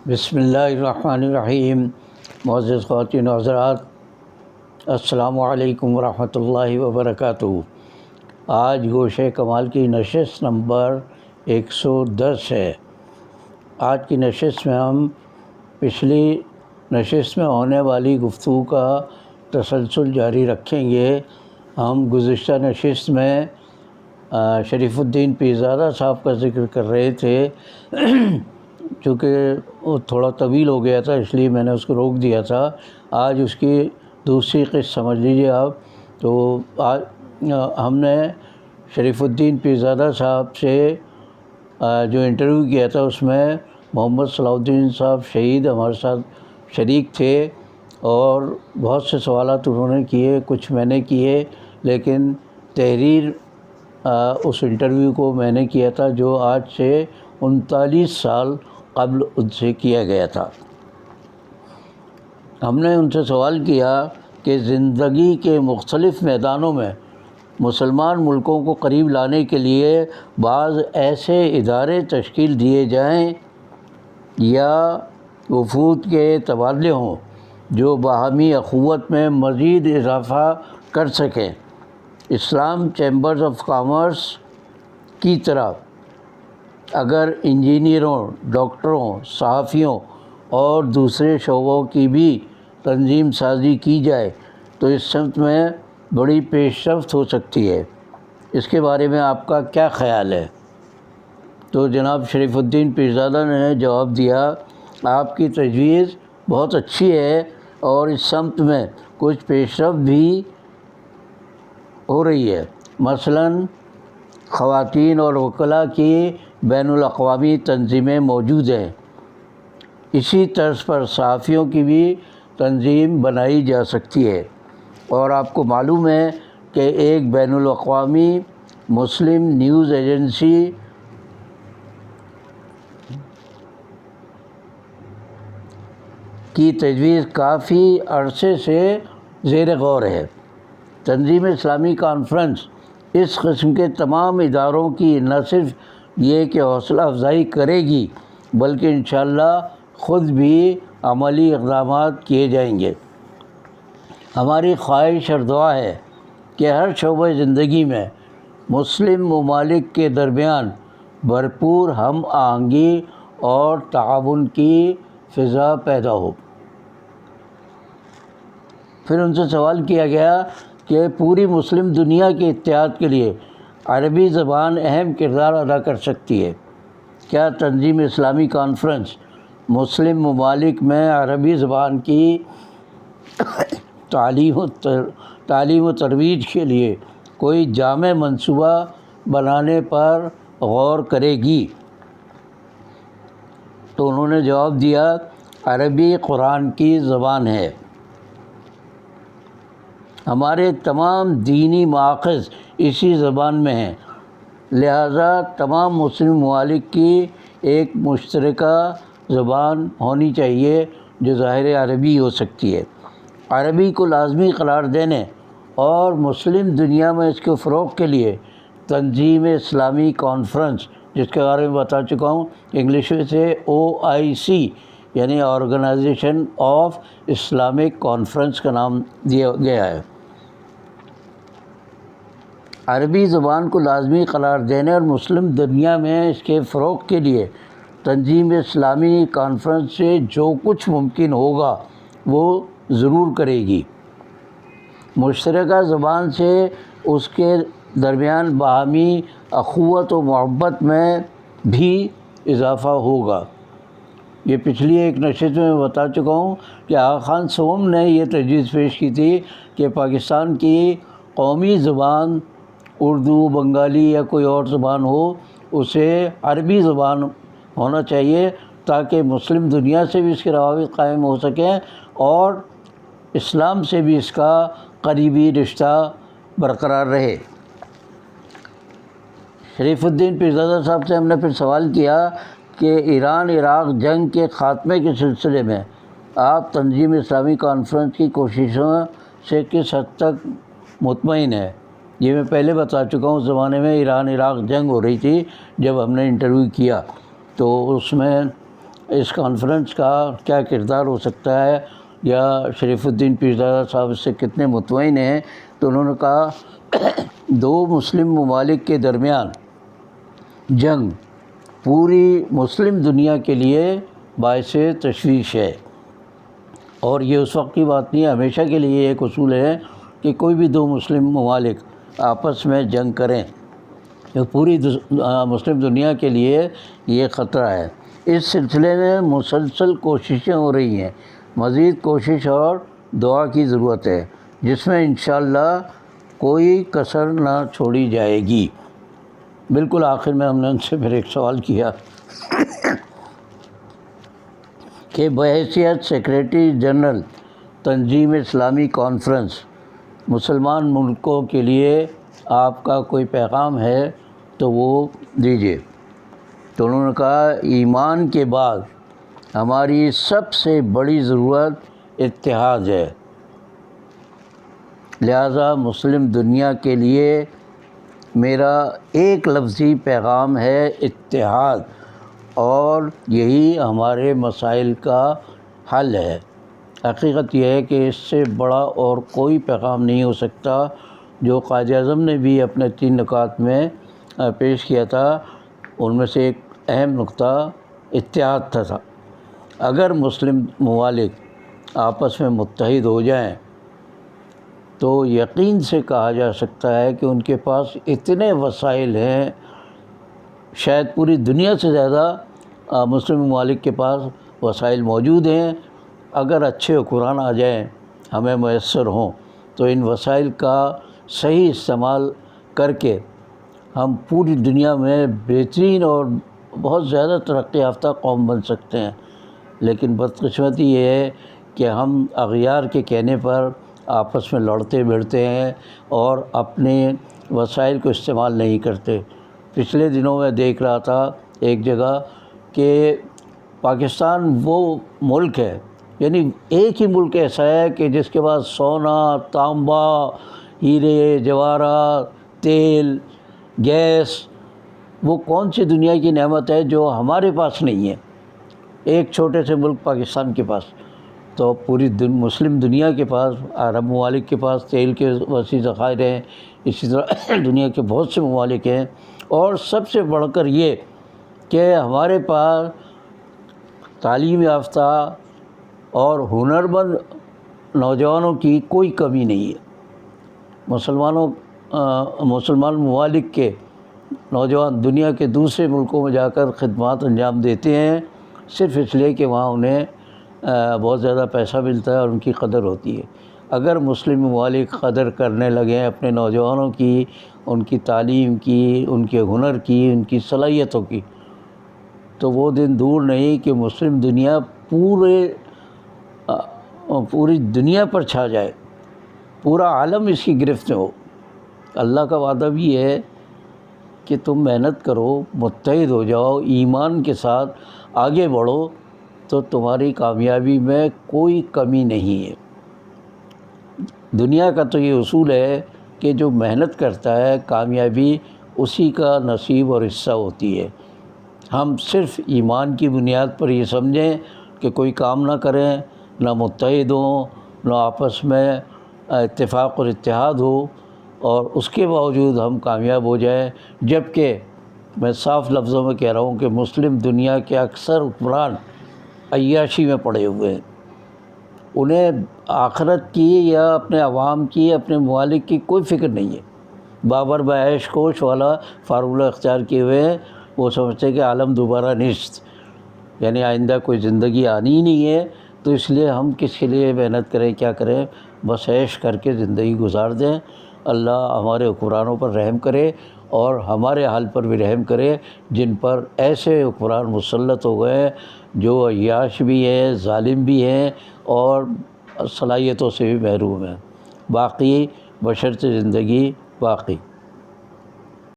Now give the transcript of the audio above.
بسم اللہ الرحمن الرحیم۔ معزز خواتین و حضرات، السلام علیکم ورحمۃ اللہ وبرکاتہ۔ آج گوشہ کمال کی نشست نمبر 110 ہے۔ آج کی نشست میں ہم پچھلی نشست میں ہونے والی گفتگو کا تسلسل جاری رکھیں گے۔ ہم گزشتہ نشست میں شریف الدین پیرزادہ صاحب کا ذکر کر رہے تھے، چونکہ وہ تھوڑا طویل ہو گیا تھا اس لیے میں نے اس کو روک دیا تھا۔ آج اس کی دوسری قسط سمجھ لیجیے آپ۔ تو آج ہم نے شریف الدین پیرزادہ صاحب سے جو انٹرویو کیا تھا اس میں محمد صلاح الدین صاحب شہید ہمارے ساتھ شریک تھے، اور بہت سے سوالات انہوں نے کیے، کچھ میں نے کیے، لیکن تحریر اس انٹرویو کو میں نے کیا تھا جو آج سے 39 سال قبل ان سے کیا گیا تھا۔ ہم نے ان سے سوال کیا کہ زندگی کے مختلف میدانوں میں مسلمان ملکوں کو قریب لانے کے لیے بعض ایسے ادارے تشکیل دیے جائیں یا وفود کے تبادلے ہوں جو باہمی اخوت میں مزید اضافہ کر سکیں۔ اسلام چیمبرز آف کامرس کی طرح اگر انجینئروں، ڈاکٹروں، صحافیوں اور دوسرے شعبوں کی بھی تنظیم سازی کی جائے تو اس سمت میں بڑی پیش رفت ہو سکتی ہے۔ اس کے بارے میں آپ کا کیا خیال ہے؟ تو جناب شریف الدین پیرزادہ نے جواب دیا، آپ کی تجویز بہت اچھی ہے اور اس سمت میں کچھ پیش رفت بھی ہو رہی ہے۔ مثلاً خواتین اور وکلاء کی بین الاقوامی تنظیمیں موجود ہیں۔ اسی طرز پر صحافیوں کی بھی تنظیم بنائی جا سکتی ہے، اور آپ کو معلوم ہے کہ ایک بین الاقوامی مسلم نیوز ایجنسی کی تجویز کافی عرصے سے زیر غور ہے۔ تنظیم اسلامی کانفرنس اس قسم کے تمام اداروں کی نہ صرف یہ کہ حوصلہ افزائی کرے گی بلکہ انشاءاللہ خود بھی عملی اقدامات کیے جائیں گے۔ ہماری خواہش اور دعا ہے کہ ہر شعبۂ زندگی میں مسلم ممالک کے درمیان بھرپور ہم آہنگی اور تعاون کی فضا پیدا ہو۔ پھر ان سے سوال کیا گیا کہ پوری مسلم دنیا کے اتحاد کے لیے عربی زبان اہم کردار ادا کر سکتی ہے۔ کیا تنظیم اسلامی کانفرنس مسلم ممالک میں عربی زبان کی تعلیم و ترویج کے لیے کوئی جامع منصوبہ بنانے پر غور کرے گی؟ تو انہوں نے جواب دیا، عربی قرآن کی زبان ہے۔ ہمارے تمام دینی مآخذ اسی زبان میں ہیں، لہذا تمام مسلم ممالک کی ایک مشترکہ زبان ہونی چاہیے جو ظاہر عربی ہو سکتی ہے۔ عربی کو لازمی قرار دینے اور مسلم دنیا میں اس کے فروغ کے لیے تنظیم اسلامی کانفرنس، جس کے بارے میں بتا چکا ہوں، انگلش میں سے OIC یعنی آرگنائزیشن آف اسلامک کانفرنس کا نام دیا گیا ہے۔ عربی زبان کو لازمی قرار دینے اور مسلم دنیا میں اس کے فروغ کے لیے تنظیم اسلامی کانفرنس سے جو کچھ ممکن ہوگا وہ ضرور کرے گی۔ مشترکہ زبان سے اس کے درمیان باہمی اخوت و محبت میں بھی اضافہ ہوگا۔ یہ پچھلی ایک نشست میں بتا چکا ہوں کہ آغا خان سوم نے یہ تجویز پیش کی تھی کہ پاکستان کی قومی زبان اردو، بنگالی یا کوئی اور زبان ہو، اسے عربی زبان ہونا چاہیے تاکہ مسلم دنیا سے بھی اس کے روابط قائم ہو سکیں اور اسلام سے بھی اس کا قریبی رشتہ برقرار رہے۔ شریف الدین پیرزادہ صاحب سے ہم نے پھر سوال کیا کہ ایران عراق جنگ کے خاتمے کے سلسلے میں آپ تنظیم اسلامی کانفرنس کی کوششوں سے کس حد تک مطمئن ہیں؟ یہ میں پہلے بتا چکا ہوں، اس زمانے میں ایران عراق جنگ ہو رہی تھی جب ہم نے انٹرویو کیا، تو اس میں اس کانفرنس کا کیا کردار ہو سکتا ہے، یا شریف الدین پیرزادہ صاحب اس سے کتنے مطمئن ہیں؟ تو انہوں نے کہا دو مسلم ممالک کے درمیان جنگ پوری مسلم دنیا کے لیے باعث تشویش ہے، اور یہ اس وقت کی بات نہیں ہے، ہمیشہ کے لیے ایک اصول ہے کہ کوئی بھی دو مسلم ممالک آپس میں جنگ کریں، یہ پوری مسلم دنیا کے لیے یہ خطرہ ہے۔ اس سلسلے میں مسلسل کوششیں ہو رہی ہیں، مزید کوشش اور دعا کی ضرورت ہے، جس میں انشاءاللہ کوئی کسر نہ چھوڑی جائے گی۔ بالکل آخر میں ہم نے ان سے پھر ایک سوال کیا کہ بحیثیت سیکریٹری جنرل تنظیم اسلامی کانفرنس مسلمان ملکوں کے لیے آپ کا کوئی پیغام ہے تو وہ دیجیے۔ تو انہوں نے کہا ایمان کے بعد ہماری سب سے بڑی ضرورت اتحاد ہے، لہذا مسلم دنیا کے لیے میرا ایک لفظی پیغام ہے اتحاد، اور یہی ہمارے مسائل کا حل ہے۔ حقیقت یہ ہے کہ اس سے بڑا اور کوئی پیغام نہیں ہو سکتا، جو قائد اعظم نے بھی اپنے 3 نکات میں پیش کیا تھا، ان میں سے ایک اہم نقطہ اتحاد تھا۔ اگر مسلم ممالک آپس میں متحد ہو جائیں تو یقین سے کہا جا سکتا ہے کہ ان کے پاس اتنے وسائل ہیں، شاید پوری دنیا سے زیادہ مسلم ممالک کے پاس وسائل موجود ہیں۔ اگر اچھے حکمران آ جائیں، ہمیں میسر ہوں، تو ان وسائل کا صحیح استعمال کر کے ہم پوری دنیا میں بہترین اور بہت زیادہ ترقی یافتہ قوم بن سکتے ہیں۔ لیکن بدقسمتی یہ ہے کہ ہم اغیار کے کہنے پر آپس میں لڑتے بھڑتے ہیں اور اپنے وسائل کو استعمال نہیں کرتے۔ پچھلے دنوں میں دیکھ رہا تھا ایک جگہ کہ پاکستان وہ ملک ہے، یعنی ایک ہی ملک ایسا ہے کہ جس کے پاس سونا، تانبا، ہیرے جواہرات، تیل، گیس، وہ کون سی دنیا کی نعمت ہے جو ہمارے پاس نہیں ہے، ایک چھوٹے سے ملک پاکستان کے پاس۔ تو پوری مسلم دنیا کے پاس، عرب ممالک کے پاس تیل کے وسیع ذخائر ہیں، اسی طرح دنیا کے بہت سے ممالک ہیں، اور سب سے بڑھ کر یہ کہ ہمارے پاس تعلیم یافتہ اور ہنرمند نوجوانوں کی کوئی کمی نہیں ہے۔ مسلمان ممالک کے نوجوان دنیا کے دوسرے ملکوں میں جا کر خدمات انجام دیتے ہیں، صرف اس لیے کہ وہاں انہیں بہت زیادہ پیسہ ملتا ہے اور ان کی قدر ہوتی ہے۔ اگر مسلم ممالک قدر کرنے لگیں اپنے نوجوانوں کی، ان کی تعلیم کی، ان کے ہنر کی، ان کی صلاحیتوں کی، تو وہ دن دور نہیں کہ مسلم دنیا پوری دنیا پر چھا جائے، پورا عالم اس کی گرفت میں ہو۔ اللہ کا وعدہ بھی ہے کہ تم محنت کرو، متحد ہو جاؤ، ایمان کے ساتھ آگے بڑھو، تو تمہاری کامیابی میں کوئی کمی نہیں ہے۔ دنیا کا تو یہ اصول ہے کہ جو محنت کرتا ہے کامیابی اسی کا نصیب اور حصہ ہوتی ہے۔ ہم صرف ایمان کی بنیاد پر یہ سمجھیں کہ کوئی کام نہ کریں، نہ متحد ہوں، نہ آپس میں اتفاق اور اتحاد ہو، اور اس کے باوجود ہم کامیاب ہو جائیں، جبکہ میں صاف لفظوں میں کہہ رہا ہوں کہ مسلم دنیا کے اکثر حکمران عیاشی میں پڑے ہوئے ہیں، انہیں آخرت کی یا اپنے عوام کی، اپنے ممالک کی کوئی فکر نہیں ہے۔ بابر بعیش کوش والا فارمولہ اختیار کیے ہوئے ہیں، وہ سمجھتے ہیں کہ عالم دوبارہ نیست، یعنی آئندہ کوئی زندگی آنی ہی نہیں ہے، تو اس لیے ہم کس کے لیے محنت کریں، کیا کریں، بس عیش کر کے زندگی گزار دیں۔ اللہ ہمارے حکمرانوں پر رحم کرے اور ہمارے حال پر بھی رحم کرے، جن پر ایسے حکمران مسلط ہو گئے ہیں جو عیاش بھی ہیں، ظالم بھی ہیں، اور صلاحیتوں سے بھی محروم ہیں۔ باقی بشرط زندگی باقی۔